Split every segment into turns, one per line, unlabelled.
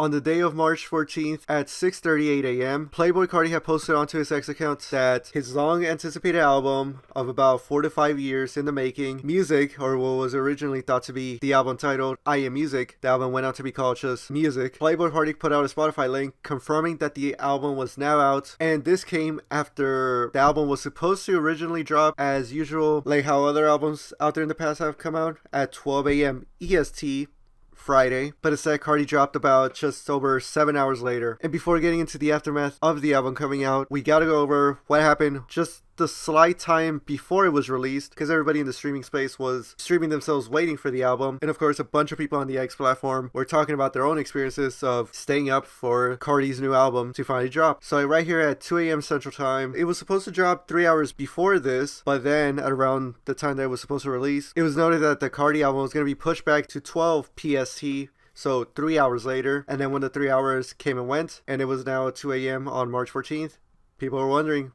On the day of March 14th at 6:38 a.m., Playboi Carti had posted onto his X account that his long-anticipated album of about 4 to 5 years in the making, Music, or what was originally thought to be the album titled I Am Music, the album went on to be called just Music. Playboi Carti put out a Spotify link confirming that the album was now out, and this came after the album was supposed to originally drop as usual, like how other albums out there in the past have come out, at 12 a.m. EST, Friday, but instead Carti dropped about just over 7 hours later. And before getting into the aftermath of the album coming out, we gotta go over what happened just the slight time before it was released, because everybody in the streaming space was streaming themselves waiting for the album. And of course, a bunch of people on the X platform were talking about their own experiences of staying up for Carti's new album to finally drop. So right here at 2 a.m. Central Time, it was supposed to drop 3 hours before this, but then at around the time that it was supposed to release, it was noted that the Carti album was going to be pushed back to 12 PST. So 3 hours later, and then when the 3 hours came and went, and it was now 2 a.m. on March 14th, people were wondering,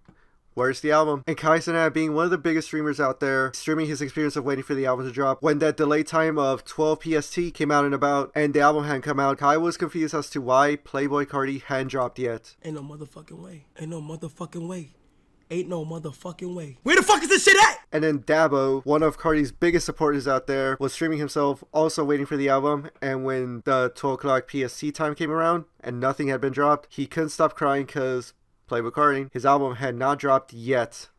where's the album? And Kai Cenat, being one of the biggest streamers out there, streaming his experience of waiting for the album to drop, when that delay time of 12 PST came out and about, and the album hadn't come out, Kai was confused as to why Playboi Carti hadn't dropped yet.
Ain't no motherfucking way. Ain't no motherfucking way. Ain't no motherfucking way. Where the fuck is this shit at?
And then Dabo, one of Carti's biggest supporters out there, was streaming himself, also waiting for the album. And when the 12 o'clock PST time came around and nothing had been dropped, he couldn't stop crying because Playboi Carti, his album had not dropped yet.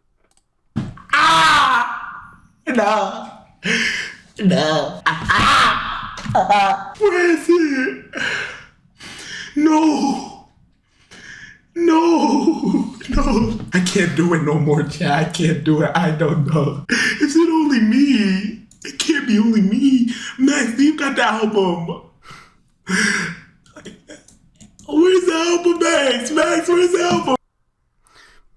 No. Where is it? No. I can't do it no more, chat. I can't do it. I don't know. Is it only me? It can't be only me. Max, you got the album. Where's the album, Max? Max, where's the album?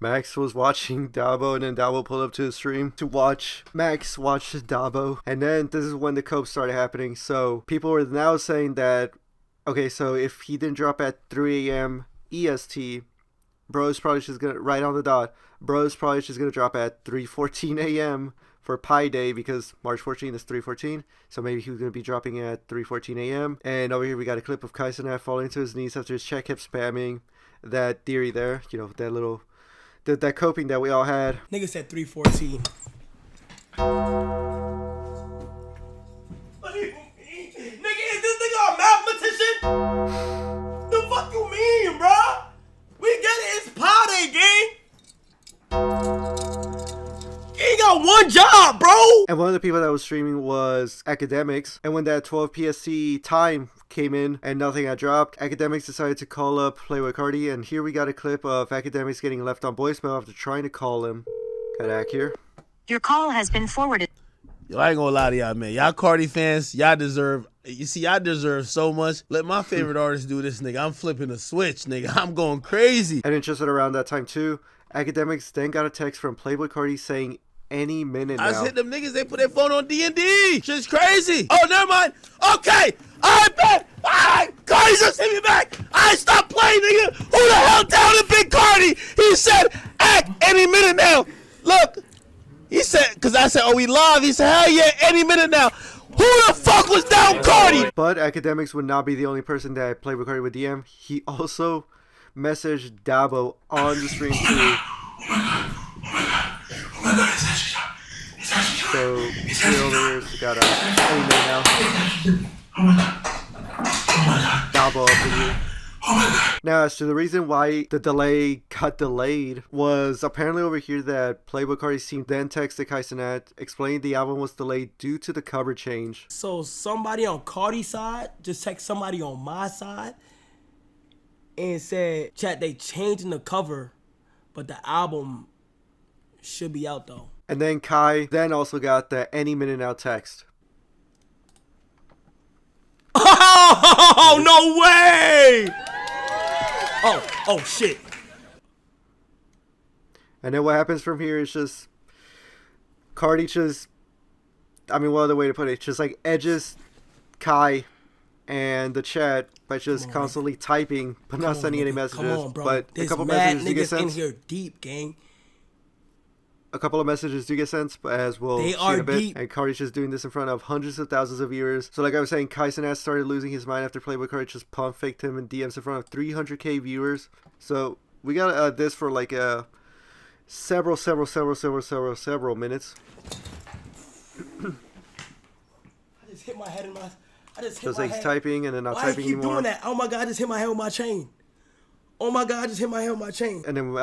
Max was watching Dabo, and then Dabo pulled up to the stream to watch Max watch Dabo. And then this is when the cope started happening. So people were now saying that, okay, so if he didn't drop at 3 a.m. EST, bro's probably just gonna, right on the dot, bro's probably just gonna drop at 3:14 a.m. for Pi Day, because March 14th is 3:14, so maybe he was gonna be dropping at 3:14 a.m. And over here we got a clip of Kai Cenat falling to his knees after his chat kept spamming that theory there, you know, that little, that coping that we all had.
Nigga said 3:14. What do you mean? Nigga, is this nigga a mathematician? The fuck you mean, bro? We get it, it's party, gang. He ain't got one job, bro.
And one of the people that was streaming was Academics. And when that 12 PST time came in and nothing had dropped, Academics decided to call up Playboi Carti. And here we got a clip of Academics getting left on voicemail after trying to call him. Got Ack here.
Your call has been forwarded.
Yo, I ain't gonna lie to y'all, man. Y'all Carti fans, y'all deserve so much. Let my favorite artist do this, nigga. I'm flipping a switch, nigga. I'm going crazy.
And then just at around that time too, Academics then got a text from Playboi Carti saying any minute now.
I just hit them niggas, they put their phone on D&D. Shit's crazy. Oh, never mind. Okay. I bet. Alright, Carti just hit me back. I stopped playing, nigga. Who the hell downed Big Carti? He said, act any minute now. Look. He said, because I said, oh, we live. He said, hell yeah, any minute now. Who the fuck was down Carti?
But Academics would not be the only person that Playboi Carti would DM. He also messaged Dabo on the stream too.
Oh my god, it's actually
So here over here, we got any minute now.
Oh my god.
Dabo up in here.
Oh my god.
Now, as to the reason why the delay got delayed was apparently over here that Playboi Carti's team then texted Kai Cenat explaining the album was delayed due to the cover change.
So somebody on Carti's side just text somebody on my side and said, chat, they changing the cover, but the album should be out though.
And then Kai then also got the any minute now text.
Oh, no way! Oh shit.
And then what happens from here is just Carti just, I mean, what other way to put it? Just like edges Kai and the chat by just constantly typing but not sending any messages.
Come on, bro.
But
There's
a couple
mad
messages you get
niggas in
sent.
here deep, gang.
a couple of messages do get sent, but as we'll
They
see
are
in a bit.
deep.
And Carti's just doing this in front of hundreds of thousands of viewers. So like I was saying, Kai Cenat started losing his mind after Playboi Carti just pump faked him in DMs in front of 300k viewers. So we got this for like several minutes.
I just hit my head in my. I just hit
So it's
my
like
head.
typing and then not
Why
typing
you keep
anymore.
doing that? Oh my god! I just hit my head with my chain. Oh my god! I just hit my head with my chain.
And then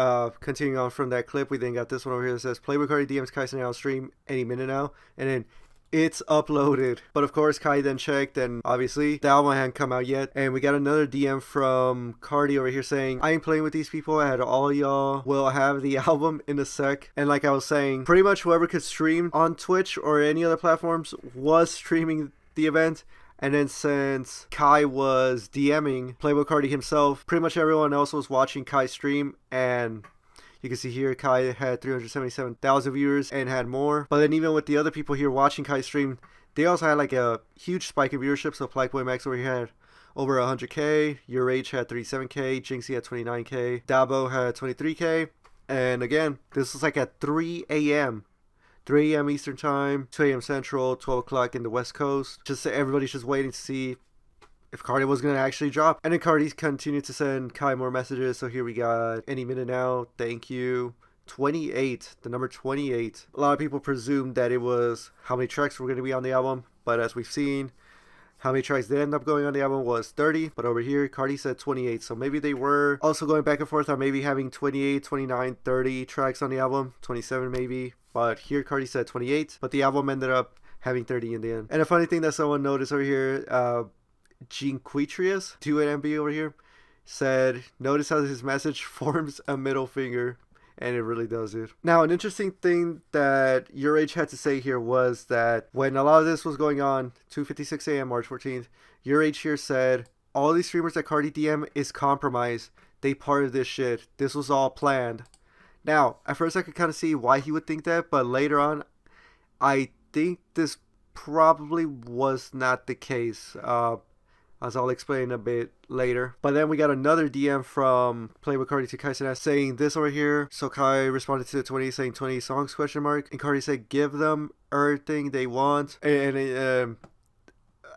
continuing on from that clip, we then got this one over here that says Playboi Carti DMs Kai Cenat on stream any minute now, and then it's uploaded. But of course, Kai then checked, and obviously the album hadn't come out yet. And we got another DM from Carti over here saying, I ain't playing with these people. I had all y'all will have the album in a sec. And like I was saying, pretty much whoever could stream on Twitch or any other platforms was streaming the event. And then since Kai was DMing Playboi Carti himself, pretty much everyone else was watching Kai stream. And you can see here Kai had 377,000 viewers and had more. But then even with the other people here watching Kai stream, they also had like a huge spike in viewership. So Playboi Max over here had over 100k, Your Age had 37k, Jinxie had 29k, Dabo had 23k. And again, this was like at 3 a.m. 3 a.m. Eastern Time, 2 a.m. Central, 12 o'clock in the West Coast. Just everybody's just waiting to see if Carti was going to actually drop. And then Carti continued to send Kai more messages. So here we got any minute now. Thank you. 28, the number 28. A lot of people presumed that it was how many tracks were going to be on the album. But as we've seen, how many tracks did end up going on the album was 30. But over here, Carti said 28. So maybe they were also going back and forth on maybe having 28, 29, 30 tracks on the album. 27 maybe. But here Carti said 28, but the album ended up having 30 in the end. And a funny thing that someone noticed over here, Jeanquetrius, 2NMB over here, said, notice how his message forms a middle finger, and it really does it. Now, an interesting thing that Your Age had to say here was that when a lot of this was going on, 2:56 a.m. March 14th, Your Age here said, all these streamers that Carti DM is compromised. They part of this shit. This was all planned. Now, at first I could kind of see why he would think that, but later on, I think this probably was not the case, as I'll explain a bit later. But then we got another DM from Playboi Carti to Kai Cenat saying this over here. So Kai responded to the 20 saying 20 songs question mark, and Carti said give them everything they want. And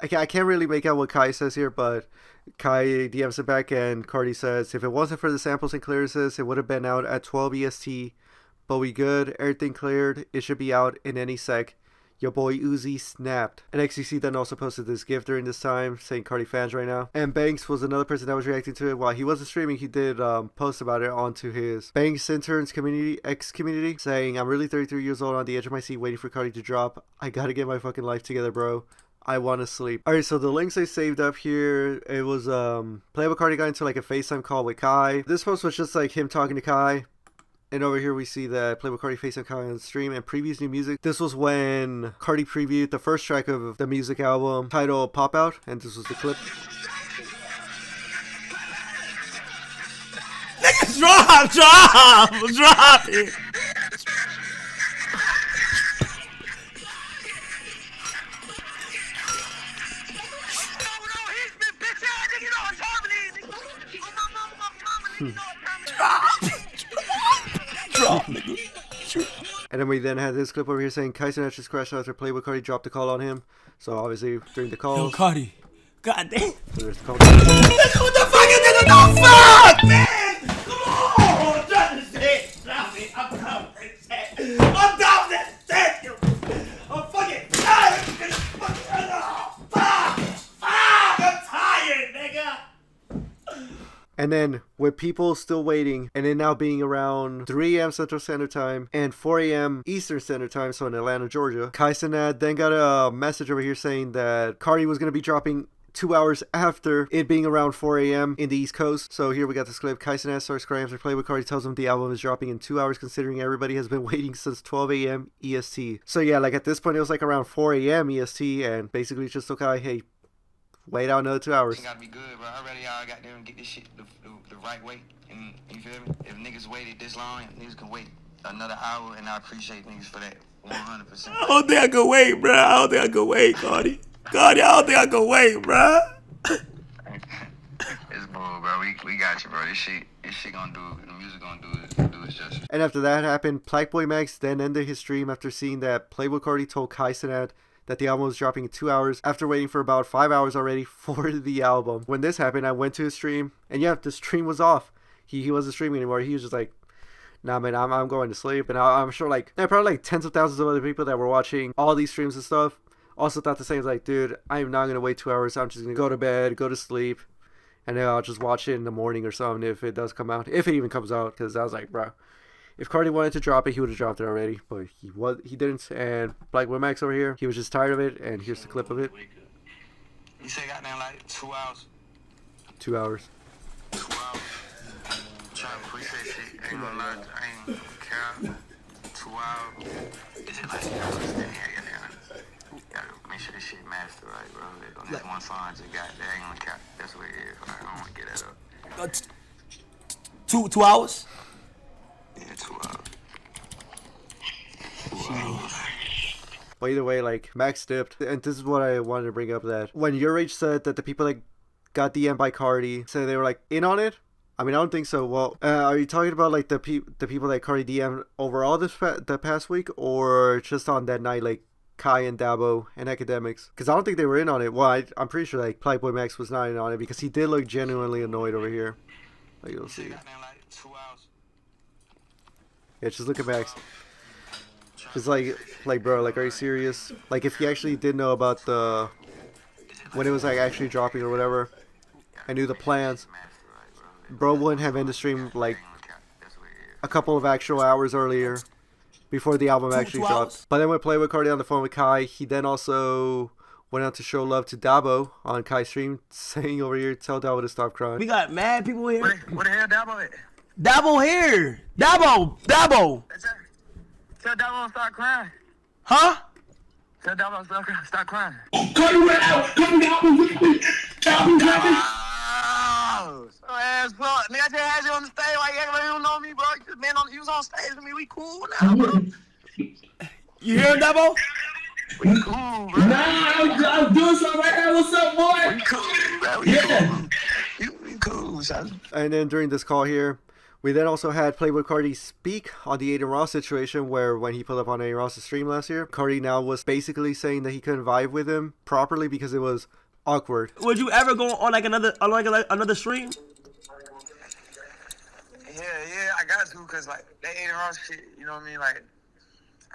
I can't really make out what Kai says here, but Kai DMs it back and Carti says, if it wasn't for the samples and clearances, it would have been out at 12 EST. But we good, everything cleared, it should be out in any sec. Your boy Uzi snapped. And XCC then also posted this GIF during this time, saying Carti fans right now. And Banks was another person that was reacting to it. While he wasn't streaming, he did post about it onto his Banks Interns community, X community, saying, I'm really 33 years old on the edge of my seat waiting for Carti to drop. I gotta get my fucking life together, bro. I want to sleep. Alright, so the links I saved up here, it was Playboi Carti got into like a FaceTime call with Kai. This post was just like him talking to Kai. And over here we see that Playboi Carti FaceTime Kai on the stream and previews new music. This was when Carti previewed the first track of the music album titled Pop Out, and this was the clip.
Nigga, drop it. Drop, nigga.
And then we then had this clip over here saying Kai Cenat just crashed after Playboi Carti dropped the call on him. So obviously during the
Yo,
calls.
Carti. God damn.
So there's the call.
Nigga, what the fuck is this? No fuck, man. Come on. Drop this shit. Drop it. I'm done with this shit. I'm done with this shit. I'm fucking tired of this fucking. Fuck. I'm tired, nigga.
And then with people still waiting, and it now being around 3 a.m. Central Standard Time and 4 a.m. Eastern Standard Time, so in Atlanta, Georgia, Kai Cenat then got a message over here saying that Carti was going to be dropping 2 hours after it being around 4 a.m. in the East Coast. So here we got this clip. Kai Cenat starts crying after Playboi Carti tells him the album is dropping in 2 hours, considering everybody has been waiting since 12 a.m. EST. So yeah, like at this point it was like around 4 a.m. EST, and basically it's just told Kai, hey, wait out another 2 hours.
It gotta be good, bro. I already got there and get this shit the right way. And you feel me? If niggas waited this long, niggas can wait another hour, and I appreciate niggas for that 100%.
I don't think I can wait, bro. I don't think I can wait, Carti. Carti, I don't think I can wait, bro.
It's bull. cool, bro. We got you, bro. This shit gonna do. The music gonna do its justice.
And after that happened, Playboi Max then ended his stream after seeing that Playboi Carti told Kai Cenat that the album was dropping in 2 hours after waiting for about 5 hours already for the album. When this happened, I went to his stream, and yeah, the stream was off. He wasn't streaming anymore. He was just like, nah, man, I'm going to sleep. And I'm sure like there are probably like tens of thousands of other people that were watching all these streams and stuff also thought the same. Like, dude, I'm not gonna wait 2 hours. I'm just gonna go to bed, go to sleep, and then I'll just watch it in the morning or something if it does come out, if it even comes out. Because I was like, bro, if Carti wanted to drop it, he would have dropped it already, but he didn't. And Playboi Max over here, he was just tired of it. And here's the clip of it.
You say goddamn like 2 hours.
2 hours.
2 hours. Trying to push that shit. Ain't gonna lie, I ain't care. 2 hours. Is it like 2 hours? Gotta make sure this shit master right, bro. On this one song I just got, that ain't gonna cap. That's what it is. I don't wanna get that up.
2 hours?
Yeah, 2 hours.
But either way, like, Max dipped, and this is what I wanted to bring up, that when Your Age said that the people that got DM'd by Carti said they were like in on it. I mean, I don't think so. Well, are you talking about like the people that Carti DM'd overall the past week, or just on that night, like Kai and Dabo and Academics? Because I don't think they were in on it. Well, I'm pretty sure like Playboi Max was not in on it because he did look genuinely annoyed over here. Like, you'll see. Yeah, just look at Max. Just like bro, like, are you serious? Like, if he actually did know about when it was like actually dropping or whatever, I knew the plans, bro wouldn't have ended the stream like a couple of actual hours earlier before the album actually dropped. But then when Playboi Carti on the phone with Kai, he then also went out to show love to Dabo on Kai's stream, saying over here, tell Dabo to stop crying.
We got mad people here.
Where the hell Dabo at?
Dabo here. Dabo.
Tell Dabo to start crying.
Huh?
Tell Dabo to start crying.
Carti went out. Carti album with me. Album dropping.
So ass fuck. Nigga, I just had you on the stage. Why you acting like you don't know me, bro? You was on stage with me. We cool now, bro.
You hear him, Dabo?
We cool, bro.
Nah, I'm doing something right now. What's up, boy?
We cool, bro. We cool. We cool, son.
And then during this call here, we then also had Playboi Carti speak on the Aiden Ross situation, where when he pulled up on Aiden Ross's stream last year, Carti now was basically saying that he couldn't vibe with him properly because it was awkward.
Would you ever go on like another stream?
Yeah, I got to, cause like that Aiden Ross shit, you know what I mean? Like,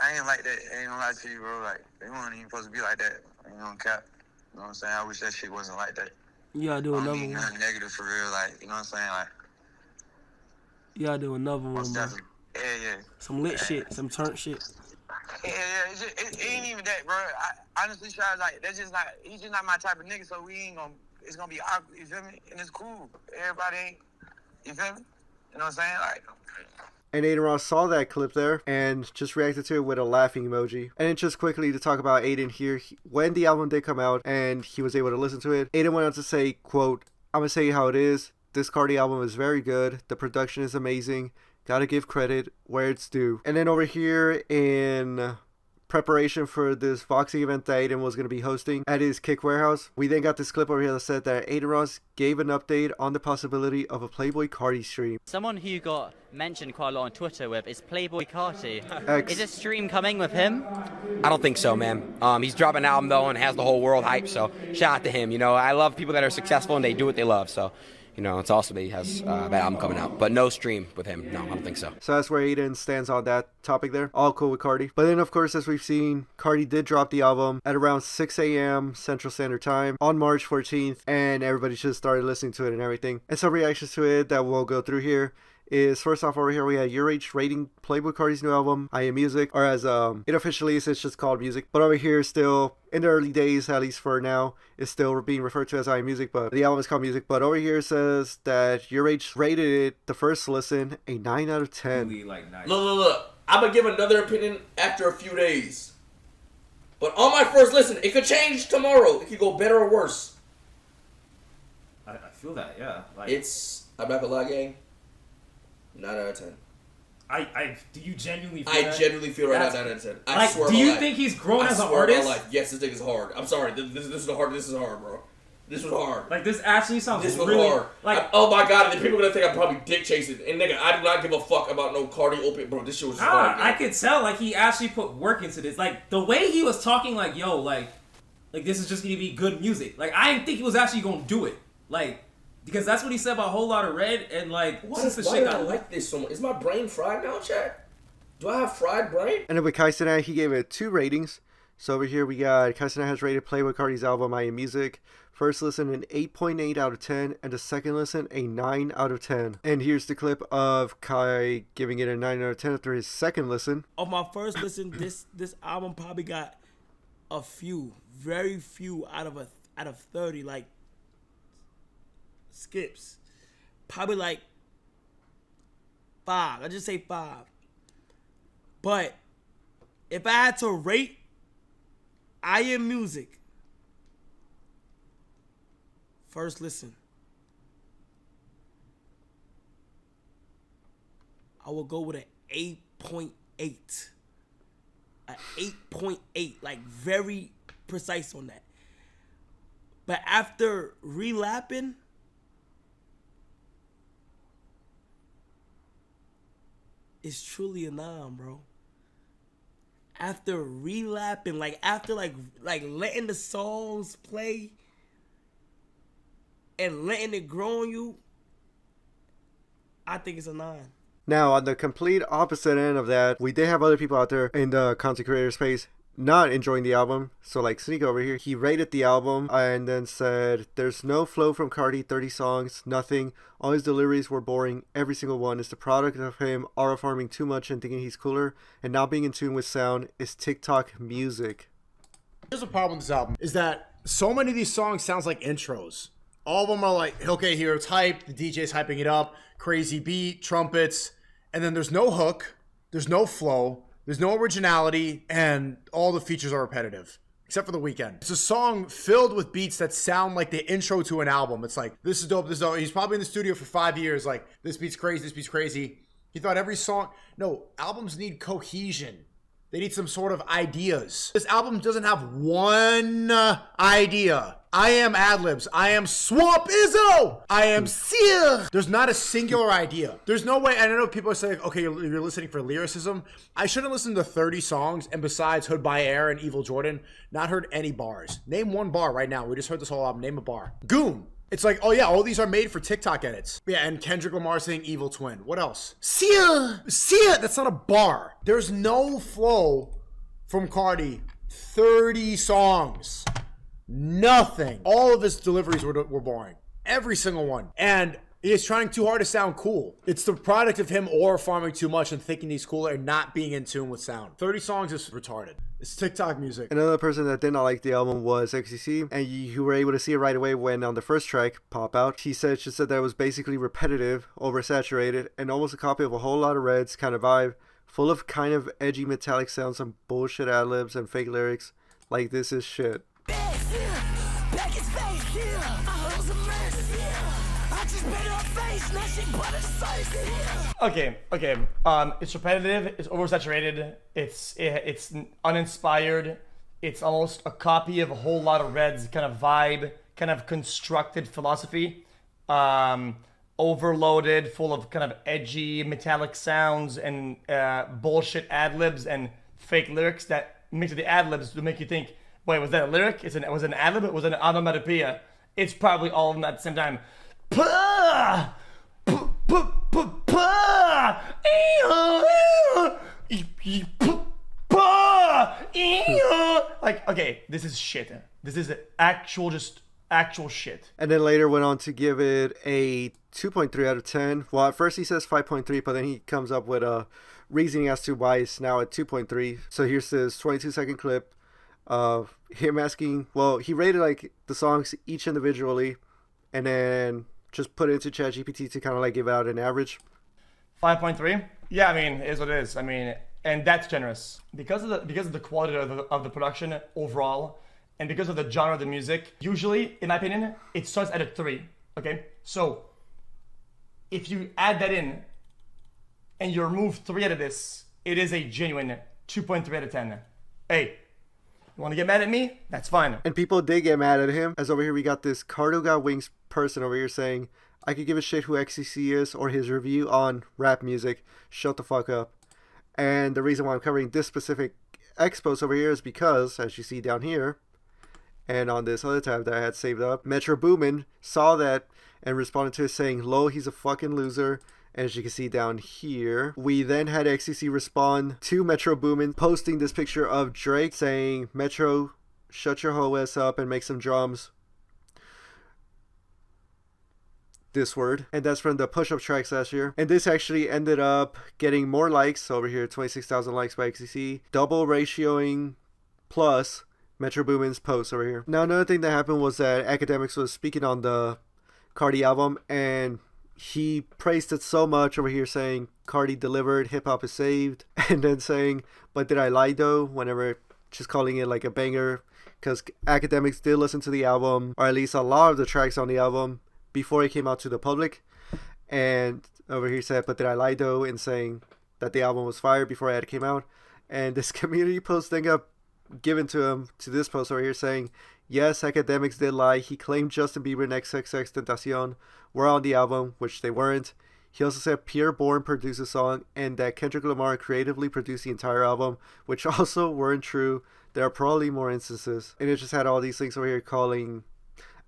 I ain't like that. I ain't gonna lie to you, bro. Like, they weren't even supposed to be like that. I ain't gonna cap. You know what I'm saying? I wish that shit wasn't like that.
You gotta do
I
another
don't mean
one.
nothing negative for real. Like, you know what I'm saying? Like,
You gotta do another one, bro.
yeah.
Some lit shit, some turnt shit.
Yeah, it ain't even that, bro. I honestly, Shaz, like, that's just not, he's just not my type of nigga, so we ain't gonna, it's gonna be awkward, you feel me? And it's cool. Everybody ain't, you feel me? You know what I'm saying? Like,
And Aiden Ross saw that clip there and just reacted to it with a laughing emoji. And then just quickly to talk about Aiden here, when the album did come out and he was able to listen to it, Aiden went on to say, quote, I'm gonna say how it is. This Carti album is very good. The production is amazing. Gotta give credit where it's due. And then over here in preparation for this boxing event that Aiden was going to be hosting at his Kick Warehouse, we then got this clip over here that said that Aiden Ross gave an update on the possibility of a Playboi Carti stream.
Someone who got mentioned quite a lot on Twitter with is Playboi Carti.
Is
a stream coming with him?
I don't think so, man. He's dropping an album, though, and has the whole world hyped, so shout out to him. You know, I love people that are successful and they do what they love, so... You know, it's awesome that he has that album coming out. But no stream with him. No, I don't think so.
So that's where Aiden stands on that topic there. All cool with Carti. But then, of course, as we've seen, Carti did drop the album at around 6 a.m. Central Standard Time on March 14th. And everybody just started listening to it and everything. And some reactions to it that we'll go through here is, first off, over here we had Your Age rating Playboi Carti's new album, I Am Music, or as it officially is, it's just called Music. But over here, still, in the early days, at least for now, it's still being referred to as I Am Music, but the album is called Music. But over here says that Your Age rated it, the first listen, a 9 out of 10.
Really, like, nice. Look. I'm going to give another opinion after a few days. But on my first listen, it could change tomorrow. It could go better or worse.
I feel that, yeah. Like,
I'm not going to lie, gang. 9 out of 10.
Do you genuinely feel
I genuinely feel right now 9 out of 10. I swear
do you think he's grown as an artist?
Yes, this nigga's hard. I'm sorry. This is hard, bro. This was hard.
Like, this actually sounds
This was
really
hard.
like.
Oh my god, and people are gonna think I'm probably dick chasing. And nigga, I do not give a fuck about no Carti opiate, bro. This shit was hard.
I could tell, like, he actually put work into this. Like, the way he was talking, like, yo, like this is just gonna be good music. Like, I didn't think he was actually gonna do it. Like, because that's what he said about Whole Lotta Red, and like,
Why
since the
did
shit
I
got
like this so much? Is my brain fried now, chat? Do I have fried brain?
And then with Kaisana, he gave it 2 ratings. So over here we got Kaisana has rated Playboi Carti's album I Am Music. First listen an 8.8 out of 10, and the second listen a 9 out of 10. And here's the clip of Kai giving it a 9 out of 10 after his second listen.
Of my first listen, this album probably got a few, very few out of 30 like skips. Probably like 5. I just say 5. But if I had to rate I Am Music, first listen, I will go with an 8.8. An 8.8, like very precise on that. But after relapping, it's truly a 9, bro. After relapping, like after like letting the songs play and letting it grow on you, I think it's a 9.
Now, on the complete opposite end of that, we did have other people out there in the content creator space not enjoying the album. So like Sneak over here, he rated the album and then said, there's no flow from Carti, 30 songs, nothing. All his deliveries were boring. Every single one is the product of him aura farming too much and thinking he's cooler and not being in tune with sound. Is TikTok music.
Here's the problem with this album is that so many of these songs sounds like intros. All of them are like, okay, here it's hype, the DJ's hyping it up, crazy beat, trumpets, and then there's no hook, there's no flow, there's no originality, and all the features are repetitive, except for The Weeknd. It's a song filled with beats that sound like the intro to an album. It's like, this is dope, this is dope. He's probably in the studio for 5 years, like, this beat's crazy, this beat's crazy. He thought every song, no, albums need cohesion. They need some sort of ideas. This album doesn't have one idea. I am ad-libs. I am Swamp Izzo. I am Seer. There's not a singular idea. There's no way. And I know people are saying, okay, you're listening for lyricism. I shouldn't listen to 30 songs and besides Hood by Air and Evil Jordan, not heard any bars. Name one bar right now. We just heard this whole album. Name a bar. Goon. It's like, oh yeah, all these are made for TikTok edits. Yeah, and Kendrick Lamar saying Evil Twin. What else? Sia! That's not a bar. There's no flow from Carti. 30 songs. Nothing. All of his deliveries were boring. Every single one. And he is trying too hard to sound cool. It's the product of him aura farming too much and thinking he's cooler and not being in tune with sound. 30 songs is retarded. It's TikTok music.
Another person that did not like the album was XCC, and you were able to see it right away when on the first track, Pop Out, she said that it was basically repetitive, oversaturated, and almost a copy of A Whole Lotta Reds kind of vibe, full of kind of edgy metallic sounds, some bullshit ad-libs and fake lyrics. Like, this is shit.
Okay. It's repetitive. It's oversaturated. It's uninspired. It's almost a copy of A Whole Lotta Reds kind of vibe, kind of constructed philosophy. Overloaded, full of kind of edgy metallic sounds and bullshit ad libs and fake lyrics that mix with the ad libs to make you think, wait, was that a lyric? Was it an ad lib? Was it an onomatopoeia? It's probably all of them at the same time. Like, okay, this is shit. This is actual shit.
And then later went on to give it a 2.3 out of 10. Well, at first he says 5.3, but then he comes up with a reasoning as to why it's now at 2.3. So here's this 22-second clip of him asking, well, he rated like the songs each individually and then just put it into ChatGPT to kind of like give out an average.
5.3? Yeah, I mean, it is what it is. I mean, and that's generous. Because of the quality of the production overall, and because of the genre of the music, usually, in my opinion, it starts at a 3, okay? So, if you add that in, and you remove 3 out of this, it is a genuine 2.3 out of 10. Hey, You want to get mad at me? That's fine.
And people did get mad at him, as over here we got this Cardo Got Wings person over here saying, I could give a shit who XCC is or his review on rap music. Shut the fuck up. And the reason why I'm covering this specific X post over here is because, as you see down here, and on this other tab that I had saved up, Metro Boomin saw that and responded to it saying, lol, he's a fucking loser. And as you can see down here, we then had XCC respond to Metro Boomin posting this picture of Drake saying, Metro, shut your hoe ass up and make some drums. This word. And that's from the push-up tracks last year. And this actually ended up getting more likes over here, 26,000 likes by XCC, double ratioing plus Metro Boomin's post over here. Now another thing that happened was that Academics was speaking on the Carti album and he praised it so much over here saying Carti delivered, hip hop is saved, and then saying, but did I lie though, whenever just calling it like a banger, because Academics did listen to the album, or at least a lot of the tracks on the album before it came out to the public, and over here said, but did I lie though, in saying that the album was fire before it came out. And this community post then got given to him, to this post over here saying, yes, Academics did lie. He claimed Justin Bieber and XXXTentacion were on the album, which they weren't. He also said Pierre Bourne produced the song and that Kendrick Lamar creatively produced the entire album, which also weren't true. There are probably more instances. And it just had all these things over here calling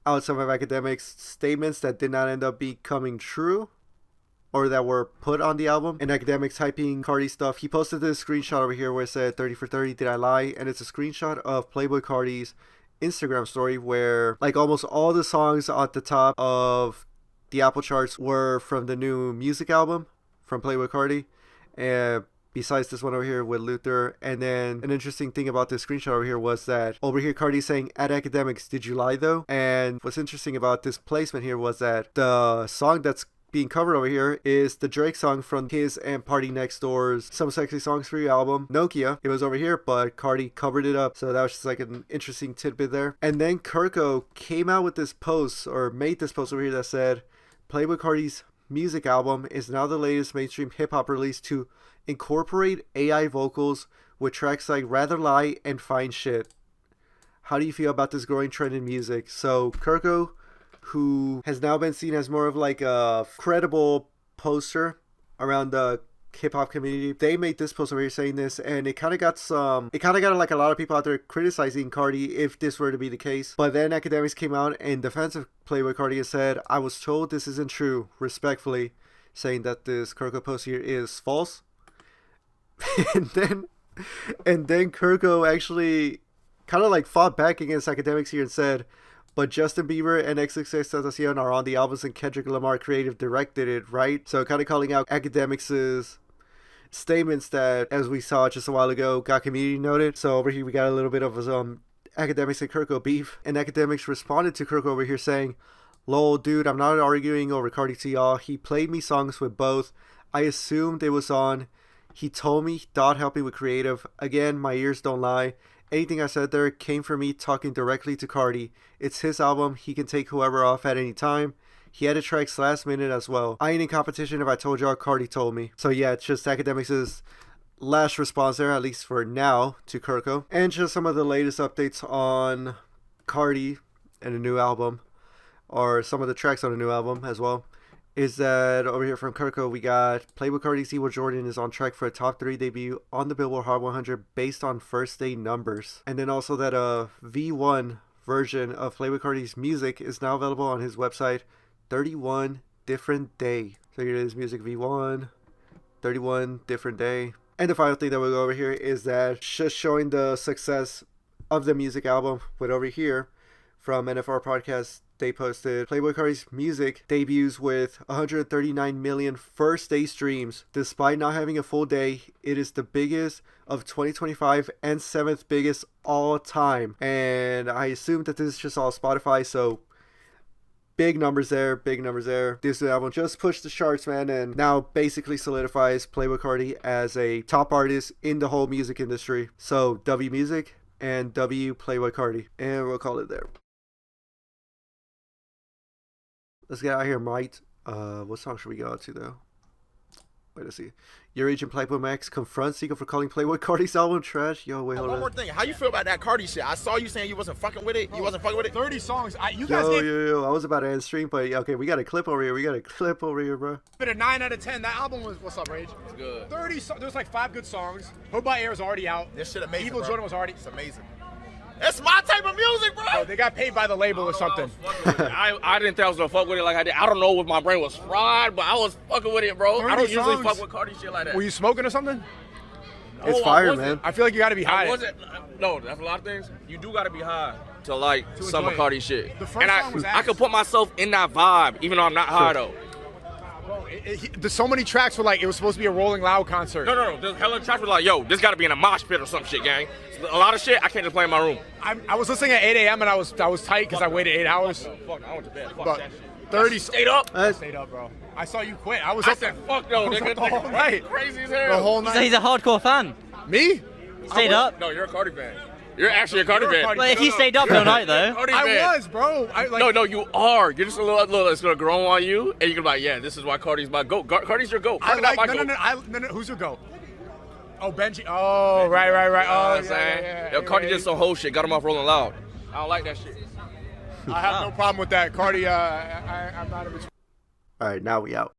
out some of Academics' statements that did not end up becoming true, or that were put on the album. And Academics hyping Carti stuff. He posted this screenshot over here where it said 30 for 30, did I lie? And it's a screenshot of Playboi Carti's Instagram story where like almost all the songs at the top of the Apple charts were from the new music album from Playboi Carti, and besides this one over here with Luther. And then an interesting thing about this screenshot over here was that over here Carti saying, at Academics, did you lie though? And what's interesting about this placement here was that the song that's being covered over here is the Drake song from his and Party Next Door's Some Sexy Songs for You album, Nokia. It was over here, but Carti covered it up, so that was just like an interesting tidbit there. And then Kirko came out with this post, or made this post over here that said, Playboi Carti's music album is now the latest mainstream hip-hop release to incorporate AI vocals with tracks like Rather Lie and Fine Shit. How do you feel about this growing trend in music? So Kirko, who has now been seen as more of like a credible poster around the hip-hop community, they made this post over here saying this, and it kind of got like a lot of people out there criticizing Carti if this were to be the case. But then Academics came out in defense of Playboi Carti and said, I was told this isn't true, respectfully, saying that this Kirko post here is false. and then Kirko actually kind of like fought back against Academics here and said, but Justin Bieber and XXXTentacion are on the albums and Kendrick Lamar creative directed it, right? So kind of calling out Academics' statements that, as we saw just a while ago, got community noted. So over here we got a little bit of Academics and Kirko beef. And Academics responded to Kirko over here saying, lol, dude, I'm not arguing over Carti to y'all. He played me songs with both. I assumed it was on. He told me he thought helping with creative. Again, my ears don't lie. Anything I said there came from me talking directly to Carti. It's his album. He can take whoever off at any time. He added tracks last minute as well. I ain't in competition if I told y'all, Carti told me. So yeah, it's just Academics' last response there, at least for now, to Kirko. And just some of the latest updates on Carti and the new album, or some of the tracks on the new album as well, is that over here from Kirko we got Playboi Carti's Evil Jordan is on track for a top 3 debut on the Billboard Hot 100 based on first day numbers. And then also that a V1 version of Playboi Carti's music is now available on his website, 31 Different Day. So here it is, music V1, 31 Different Day. And the final thing that we'll go over here is that just showing the success of the music album with over here from NFR Podcast, they posted Playboi Carti's music debuts with 139 million first day streams. Despite not having a full day, it is the biggest of 2025 and 7th biggest all time. And I assume that this is just all Spotify, so big numbers there, big numbers there. This album just pushed the charts, man, and now basically solidifies Playboi Carti as a top artist in the whole music industry. So W Music and W Playboi Carti, and we'll call it there. Let's get out of here, Mike. What song should we go out to, though? Wait, let's see. Your agent Playboi Max confronts Sika for calling Playboi Carti's album trash. Yo, wait, hold
One
on.
more thing. How you feel about that Carti shit? I saw you saying you wasn't fucking with it. You wasn't fucking with it?
30 songs. You guys gave
Yo, I was about to end stream, but okay, we got a clip over here. Bro.
it a 9 out of 10. That album was, what's up, Rage?
It's good.
30 there's like 5 good songs. Hood by Air is already out.
This shit amazing,
Evil
bro.
Jordan was already.
It's amazing. It's my type of music, bro.
Bro, they got paid by the label or something.
I didn't think I was gonna fuck with it like I did. I don't know if my brain was fried, but I was fucking with it, bro. I don't usually fuck with Carti shit like that.
Were you smoking or something?
It's fire, man.
I feel like you got to be high.
No, that's a lot of things. You do gotta be high to like some of
enjoy it.
Carti shit.
The first
And
song was
I could put myself in that vibe, even though I'm not high though.
Bro, there's so many tracks where like it was supposed to be a Rolling Loud concert.
No. There's hella tracks were like, yo, this gotta be in a mosh pit or some shit, gang. A lot of shit I can't just play in my room.
I was listening at 8 a.m. and I was tight because I waited 8 hours.
Fuck, I went to bed. Fuck
But
that shit.
30
Stayed up.
I stayed up, bro. I saw you quit. I
said, fuck no, nigga.
The whole night.
Crazy as hell.
The whole night.
So he's a hardcore fan.
Me?
Stayed up.
No, you're a Carti fan. You're actually a Carti fan.
Well, if you stayed up all night though.
I was, bro.
No, you are. You're just a little. It's gonna grow on you, and you're gonna be like, yeah, this is why Carti's my goat. Carti's your goat.
I like, no. Who's your goat? Oh, Benji. Oh, right.
You know
Oh,
what I'm saying? Yo, Carti did some whole shit. Got him off Rolling Loud. I don't like that shit.
I have no problem with that. Carti, I'm not a
All right, now we out.